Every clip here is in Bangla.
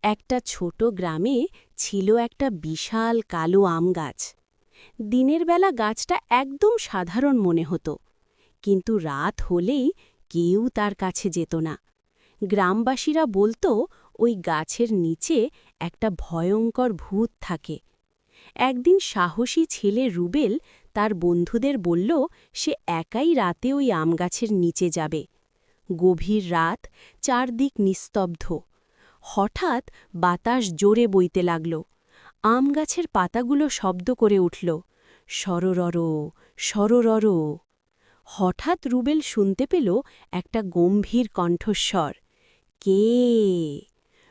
একটা ছোট গ্রামে ছিল একটা বিশাল কালো আম গাছ। দিনের বেলা গাছটা একদম সাধারণ মনে হতো, কিন্তু রাত হলেই কেউ তার কাছে যেত না। গ্রামবাসীরা বলতো ওই গাছের নিচে একটা ভয়ঙ্কর ভূত থাকে। একদিন সাহসী ছেলে রুবেল তার বন্ধুদের বলল সে একাই রাতে ওই আম গাছের নিচে যাবে। গভীর রাত, চারদিক নিস্তব্ধ। হঠাৎ বাতাস জোরে বইতে লাগল। আম গাছের পাতাগুলো শব্দ করে উঠল, সররর সররর। হঠাৎ রুবেল শুনতে পেল একটা গম্ভীর কণ্ঠস্বর, কে?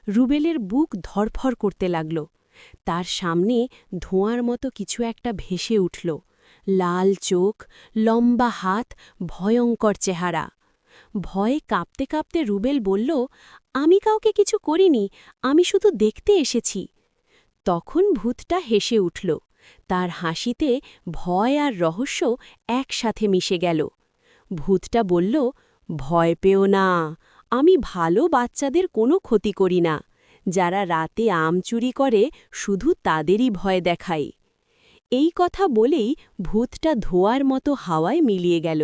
রুবেলের বুক ধড়ফড় করতে লাগল। তার সামনে ধোঁয়ার মতো কিছু একটা ভেসে উঠল, লাল চোখ, লম্বা হাত, ভয়ঙ্কর চেহারা। ভয়ে কাঁপতে কাঁপতে রুবেল বলল, আমি কাউকে কিছু করিনি, আমি শুধু দেখতে এসেছি। তখন ভূতটা হেসে উঠল। তার হাসিতে ভয় আর রহস্য একসাথে মিশে গেল। ভূতটা বলল, ভয় পেও না, আমি ভালো বাচ্চাদের কোনো ক্ষতি করি না। যারা রাতে আম চুরি করে শুধু তাদেরই ভয় দেখাই। এই কথা বলেই ভূতটা ধোঁয়ার মতো হাওয়ায় মিলিয়ে গেল।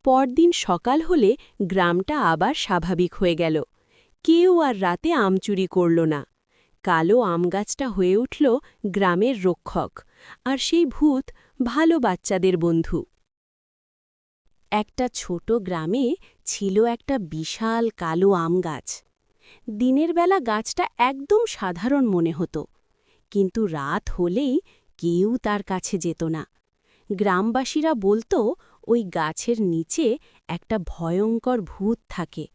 পরদিন সকাল হলে গ্রামটা আবার স্বাভাবিক হয়ে গেল। কেউ আর রাতে আম চুরি করল না। কালো আমগাছটা হয়ে উঠল গ্রামের রক্ষক, আর সেই ভূত ভালো বাচ্চাদের বন্ধু। একটা ছোট গ্রামে ছিল একটা বিশাল কালো আম গাছ। দিনের বেলা গাছটা একদম সাধারণ মনে হতো, কিন্তু রাত হলেই কেউ তার কাছে যেত না। গ্রামবাসীরা বলতো ওই গাছের নিচে একটা ভয়ঙ্কর ভূত থাকে।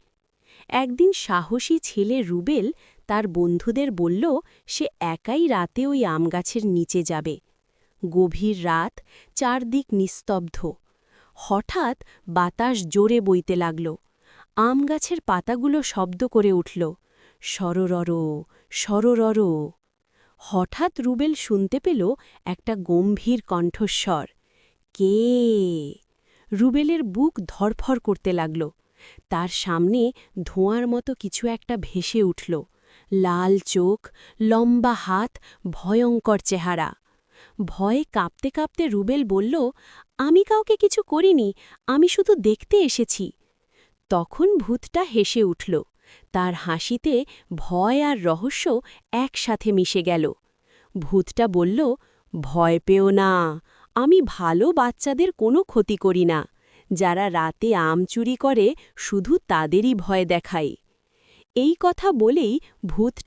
একদিন সাহসী ছেলে রুবেল তার বন্ধুদের বলল সে একাই রাতে ওই আম গাছের নিচে যাবে। গভীর রাত, চারদিক নিস্তব্ধ। হঠাৎ বাতাস জোরে বইতে লাগল। আম গাছের পাতাগুলো শব্দ করে উঠল, সররর সররর। হঠাৎ রুবেল শুনতে পেল একটা গম্ভীর কণ্ঠস্বর, কে? রুবেলের বুক ধড়ফড় করতে লাগল। তার সামনে ধোঁয়ার মতো কিছু একটা ভেসে উঠল, লাল চোখ, লম্বা হাত, ভয়ঙ্কর চেহারা। ভয়ে কাঁপতে কাঁপতে রুবেল বলল, আমি কাউকে কিছু করিনি, আমি শুধু দেখতে এসেছি। তখন ভূতটা হেসে উঠল। তার হাসিতে ভয় আর রহস্য একসাথে মিশে গেল। ভূতটা বলল, ভয় পেও না, আমি ভালো বাচ্চাদের কোনো ক্ষতি করি না। যারা রাতে আম চুরি করে শুধু তাদেরই ভয় দেখাই। এই কথা বলেই ভূত